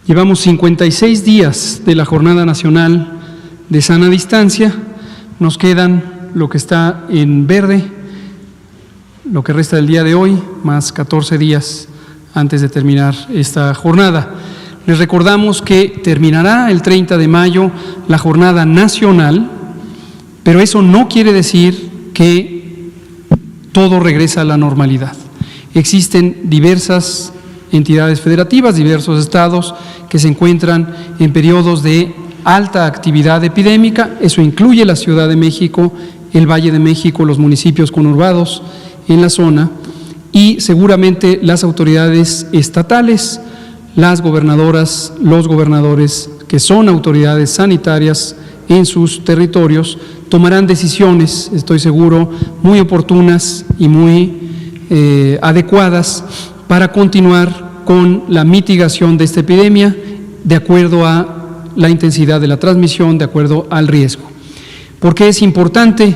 Llevamos 56 días de la Jornada Nacional de Sana Distancia. Nos quedan lo que está en verde, lo que resta del día de hoy, más 14 días antes de terminar esta jornada. Les recordamos que terminará el 30 de mayo la Jornada Nacional, pero eso no quiere decir que todo regresa a la normalidad. Existen diversas entidades federativas, diversos estados que se encuentran en periodos de alta actividad epidémica. Eso incluye la Ciudad de México, el Valle de México, los municipios conurbados en la zona y seguramente las autoridades estatales, las gobernadoras, los gobernadores que son autoridades sanitarias en sus territorios tomarán decisiones, estoy seguro, muy oportunas y muy adecuadas para continuar con la mitigación de esta epidemia de acuerdo a la intensidad de la transmisión, de acuerdo al riesgo. ¿Por qué es importante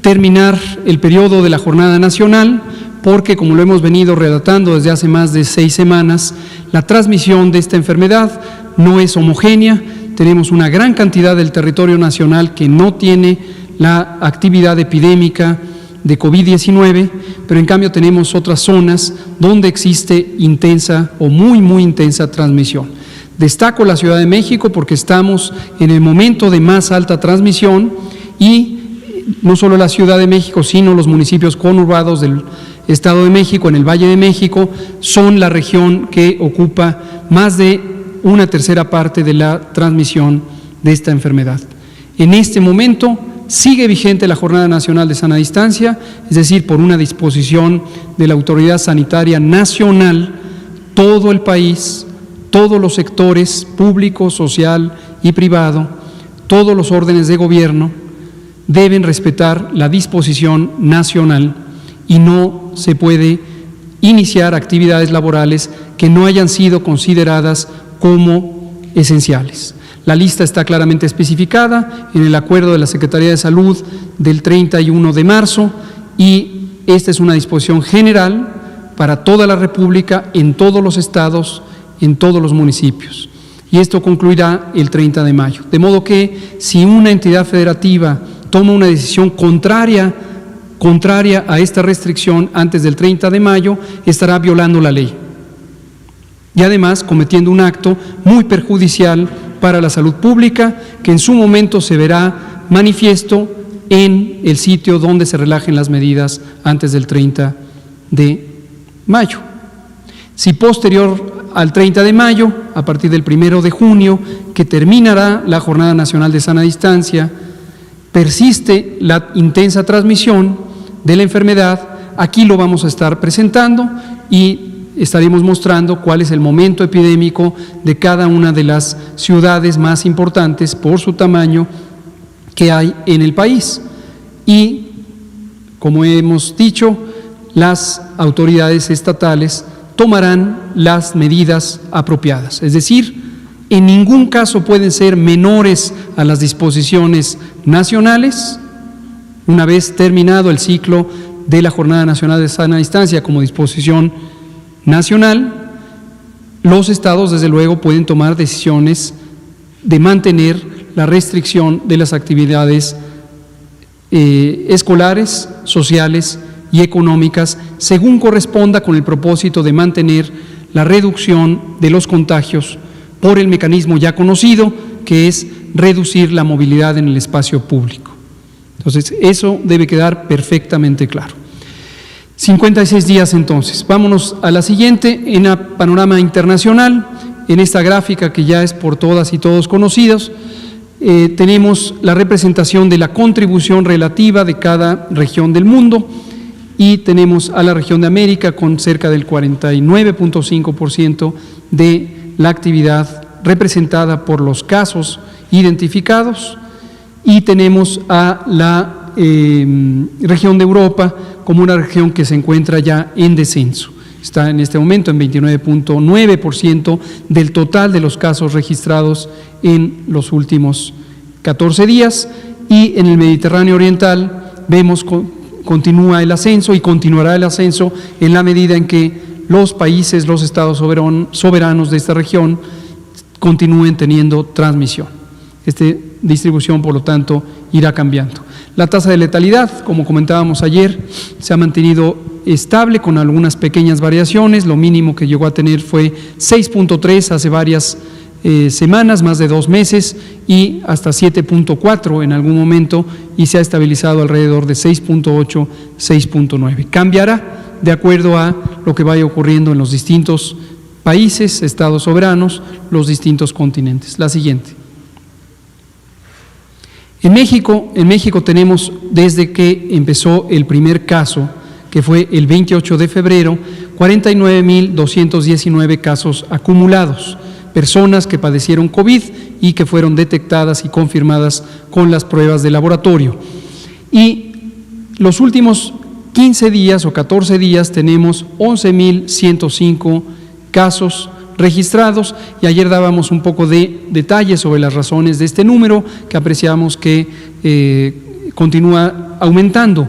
terminar el periodo de la Jornada Nacional? Porque, como lo hemos venido relatando desde hace más de 6 semanas, la transmisión de esta enfermedad no es homogénea. Tenemos una gran cantidad del territorio nacional que no tiene la actividad epidémica de COVID-19, pero en cambio tenemos otras zonas donde existe intensa o muy intensa transmisión. Destaco la Ciudad de México porque estamos en el momento de más alta transmisión y no solo la Ciudad de México, sino los municipios conurbados del Estado de México, en el Valle de México, son la región que ocupa más de 1/3 parte de la transmisión de esta enfermedad. En este momento sigue vigente la Jornada Nacional de Sana Distancia, es decir, por una disposición de la Autoridad Sanitaria Nacional, todo el país, todos los sectores público, social y privado, todos los órdenes de gobierno deben respetar la disposición nacional y no se puede iniciar actividades laborales que no hayan sido consideradas como esenciales. La lista está claramente especificada en el acuerdo de la Secretaría de Salud del 31 de marzo y esta es una disposición general para toda la República, en todos los estados, en todos los municipios. Y esto concluirá el 30 de mayo. De modo que si una entidad federativa toma una decisión contraria a esta restricción antes del 30 de mayo, estará violando la ley y además cometiendo un acto muy perjudicial para la salud pública, que en su momento se verá manifiesto en el sitio donde se relajen las medidas antes del 30 de mayo. Si posterior al 30 de mayo, a partir del 1 de junio, que terminará la Jornada Nacional de Sana Distancia, persiste la intensa transmisión de la enfermedad, aquí lo vamos a estar presentando y estaremos mostrando cuál es el momento epidémico de cada una de las ciudades más importantes por su tamaño que hay en el país. Y, como hemos dicho, las autoridades estatales tomarán las medidas apropiadas. Es decir, en ningún caso pueden ser menores a las disposiciones nacionales. Una vez terminado el ciclo de la Jornada Nacional de Sana Distancia como disposición nacional, los estados desde luego pueden tomar decisiones de mantener la restricción de las actividades escolares, sociales y económicas según corresponda, con el propósito de mantener la reducción de los contagios por el mecanismo ya conocido, que es reducir la movilidad en el espacio público. Entonces, eso debe quedar perfectamente claro. 56 días entonces. Vámonos a la siguiente, en el panorama internacional. En esta gráfica que ya es por todas y todos conocidos, tenemos la representación de la contribución relativa de cada región del mundo y tenemos a la región de América con cerca del 49.5% de la actividad representada por los casos identificados y tenemos a la región de Europa como una región que se encuentra ya en descenso. Está en este momento en 29.9% del total de los casos registrados en los últimos 14 días y en el Mediterráneo Oriental vemos continúa el ascenso y continuará el ascenso en la medida en que los países, los estados soberanos de esta región continúen teniendo transmisión. Esta distribución, por lo tanto, irá cambiando. La tasa de letalidad, como comentábamos ayer, se ha mantenido estable con algunas pequeñas variaciones. Lo mínimo que llegó a tener fue 6.3 hace varias semanas, más de 2 meses, y hasta 7.4 en algún momento, y se ha estabilizado alrededor de 6.8, 6.9. Cambiará de acuerdo a lo que vaya ocurriendo en los distintos países, estados soberanos, los distintos continentes. La siguiente. En México tenemos, desde que empezó el primer caso, que fue el 28 de febrero, 49.219 casos acumulados, personas que padecieron COVID y que fueron detectadas y confirmadas con las pruebas de laboratorio. Y los últimos 15 días o 14 días tenemos 11.105 casos registrados, y ayer dábamos un poco de detalles sobre las razones de este número, que apreciamos que continúa aumentando.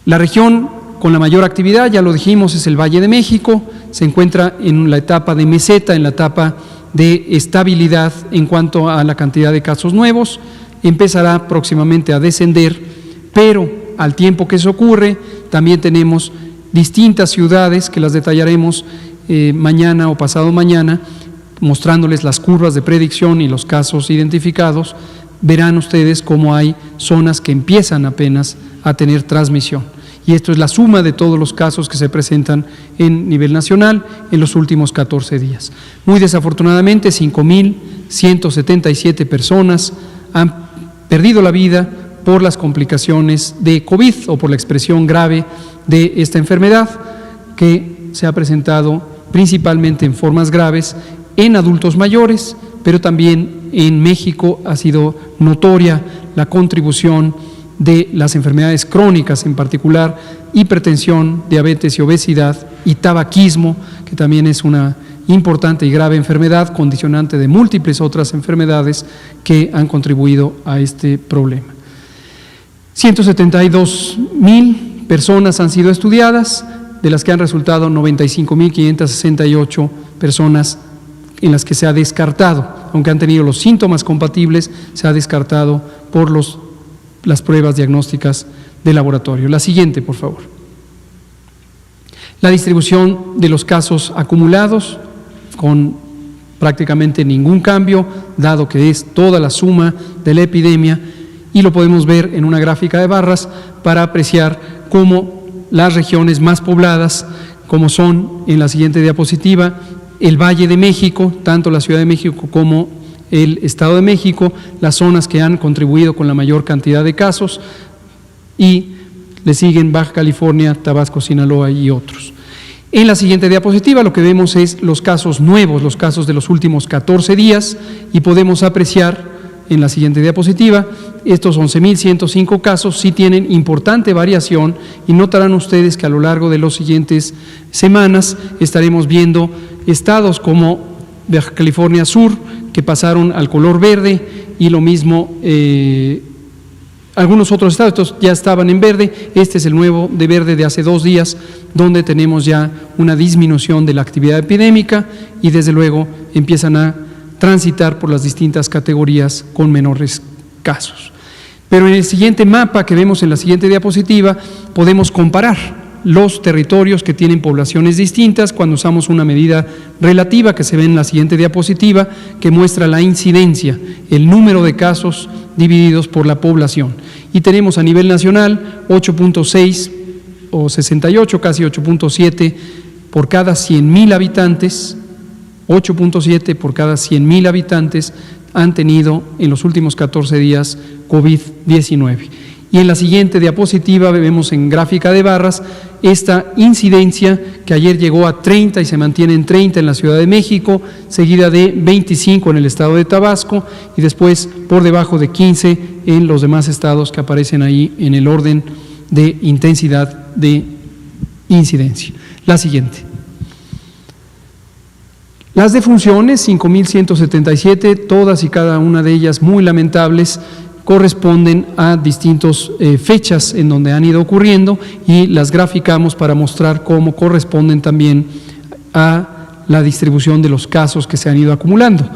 La región con la mayor actividad, ya lo dijimos, es el Valle de México. Se encuentra en la etapa de meseta, en la etapa de estabilidad en cuanto a la cantidad de casos nuevos. Empezará próximamente a descender, pero al tiempo que eso ocurre, también tenemos distintas ciudades que las detallaremos mañana o pasado mañana, mostrándoles las curvas de predicción y los casos identificados. Verán ustedes cómo hay zonas que empiezan apenas a tener transmisión. Y esto es la suma de todos los casos que se presentan en nivel nacional en los últimos 14 días. Muy desafortunadamente, 5.177 personas han perdido la vida por las complicaciones de COVID o por la expresión grave de esta enfermedad, que se ha presentado principalmente en formas graves en adultos mayores, pero también en México ha sido notoria la contribución de las enfermedades crónicas, en particular hipertensión, diabetes y obesidad, y tabaquismo, que también es una importante y grave enfermedad, condicionante de múltiples otras enfermedades que han contribuido a este problema. 172.000 personas han sido estudiadas, de las que han resultado 95.568 personas en las que se ha descartado, aunque han tenido los síntomas compatibles, se ha descartado por las pruebas diagnósticas de laboratorio. La siguiente, por favor. La distribución de los casos acumulados, con prácticamente ningún cambio, dado que es toda la suma de la epidemia, y lo podemos ver en una gráfica de barras para apreciar cómo las regiones más pobladas, como son en la siguiente diapositiva, el Valle de México, tanto la Ciudad de México como el Estado de México, las zonas que han contribuido con la mayor cantidad de casos, y le siguen Baja California, Tabasco, Sinaloa y otros. En la siguiente diapositiva lo que vemos es los casos nuevos, los casos de los últimos 14 días, y podemos apreciar en la siguiente diapositiva, estos 11.105 casos sí tienen importante variación, y notarán ustedes que a lo largo de las siguientes semanas estaremos viendo estados como Baja California Sur, que pasaron al color verde, y lo mismo algunos otros estados. Estos ya estaban en verde. Este es el nuevo de verde de hace 2 días, donde tenemos ya una disminución de la actividad epidémica, y desde luego empiezan a transitar por las distintas categorías con menores casos. Pero en el siguiente mapa que vemos en la siguiente diapositiva podemos comparar los territorios que tienen poblaciones distintas cuando usamos una medida relativa que se ve en la siguiente diapositiva, que muestra la incidencia, el número de casos divididos por la población. Y tenemos a nivel nacional 8.6 o 68, casi 8.7 por cada 100.000 habitantes, 8.7 por cada 100.000 habitantes han tenido en los últimos 14 días COVID-19. Y en la siguiente diapositiva vemos en gráfica de barras esta incidencia que ayer llegó a 30 y se mantiene en 30 en la Ciudad de México, seguida de 25 en el estado de Tabasco, y después por debajo de 15 en los demás estados que aparecen ahí en el orden de intensidad de incidencia. La siguiente. Las defunciones, 5.177, todas y cada una de ellas muy lamentables, corresponden a distintas fechas en donde han ido ocurriendo, y las graficamos para mostrar cómo corresponden también a la distribución de los casos que se han ido acumulando,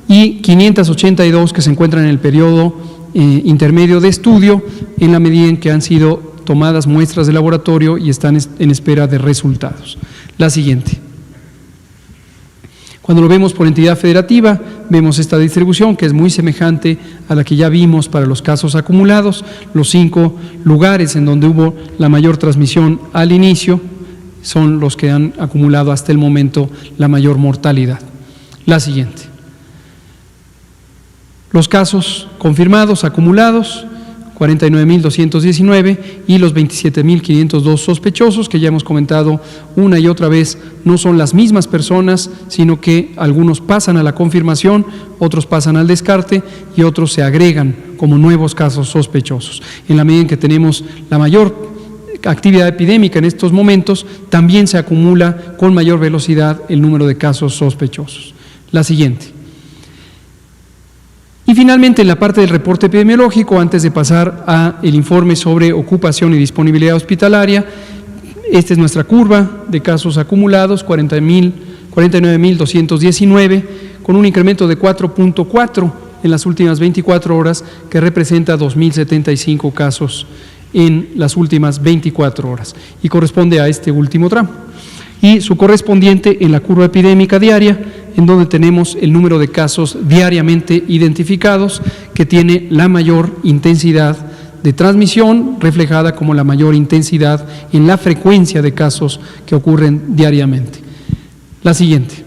y 582 que se encuentran en el periodo intermedio de estudio, en la medida en que han sido tomadas muestras de laboratorio y están en espera de resultados. La siguiente. Cuando lo vemos por entidad federativa, vemos esta distribución que es muy semejante a la que ya vimos para los casos acumulados. Los 5 lugares en donde hubo la mayor transmisión al inicio son los que han acumulado hasta el momento la mayor mortalidad. La siguiente. Los casos confirmados, acumulados, 49.219, y los 27.502 sospechosos, que ya hemos comentado una y otra vez, no son las mismas personas, sino que algunos pasan a la confirmación, otros pasan al descarte y otros se agregan como nuevos casos sospechosos. En la medida en que tenemos la mayor actividad epidémica en estos momentos, también se acumula con mayor velocidad el número de casos sospechosos. La siguiente. Y finalmente, en la parte del reporte epidemiológico, antes de pasar al informe sobre ocupación y disponibilidad hospitalaria, esta es nuestra curva de casos acumulados, 49.219, con un incremento de 4.4 en las últimas 24 horas, que representa 2.075 casos en las últimas 24 horas, y corresponde a este último tramo. Y su correspondiente en la curva epidémica diaria, en donde tenemos el número de casos diariamente identificados, que tiene la mayor intensidad de transmisión, reflejada como la mayor intensidad en la frecuencia de casos que ocurren diariamente. La siguiente.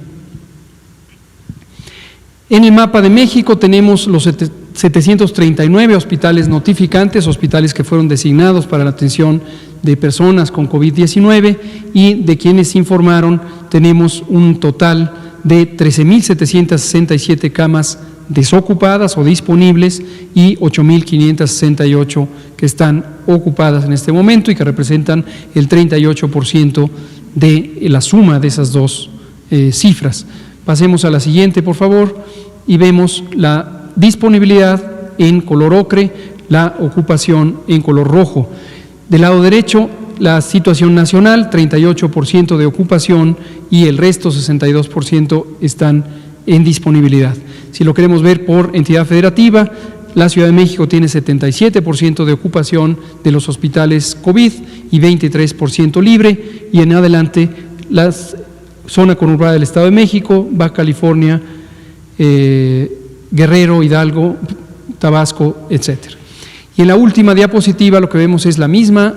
En el mapa de México tenemos los 739 hospitales notificantes, hospitales que fueron designados para la atención de personas con COVID-19, y de quienes informaron tenemos un total de 13.767 camas desocupadas o disponibles y 8.568 que están ocupadas en este momento y que representan el 38% de la suma de esas dos cifras. Pasemos a la siguiente, por favor, y vemos la disponibilidad en color ocre, la ocupación en color rojo. Del lado derecho, la situación nacional, 38% de ocupación, y el resto, 62%, están en disponibilidad. Si lo queremos ver por entidad federativa, la Ciudad de México tiene 77% de ocupación de los hospitales COVID y 23% libre, y en adelante la zona conurbada del Estado de México, Baja California, Guerrero, Hidalgo, Tabasco, etcétera. Y en la última diapositiva lo que vemos es la misma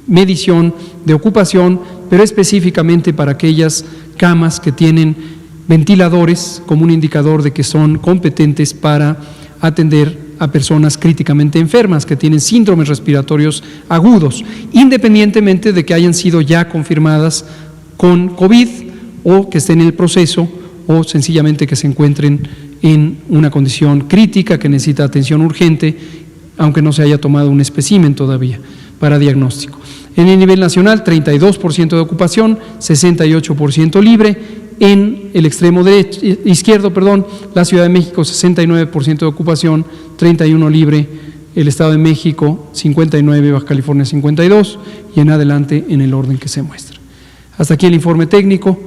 medición de ocupación, pero específicamente para aquellas camas que tienen ventiladores como un indicador de que son competentes para atender a personas críticamente enfermas que tienen síndromes respiratorios agudos, independientemente de que hayan sido ya confirmadas con COVID o que estén en el proceso, o sencillamente que se encuentren en una condición crítica que necesita atención urgente, aunque no se haya tomado un espécimen todavía para diagnóstico. En el nivel nacional, 32% de ocupación, 68% libre. En el extremo izquierdo, la Ciudad de México, 69% de ocupación, 31% libre. El Estado de México, 59%, Baja California, 52%, y en adelante en el orden que se muestra. Hasta aquí el informe técnico.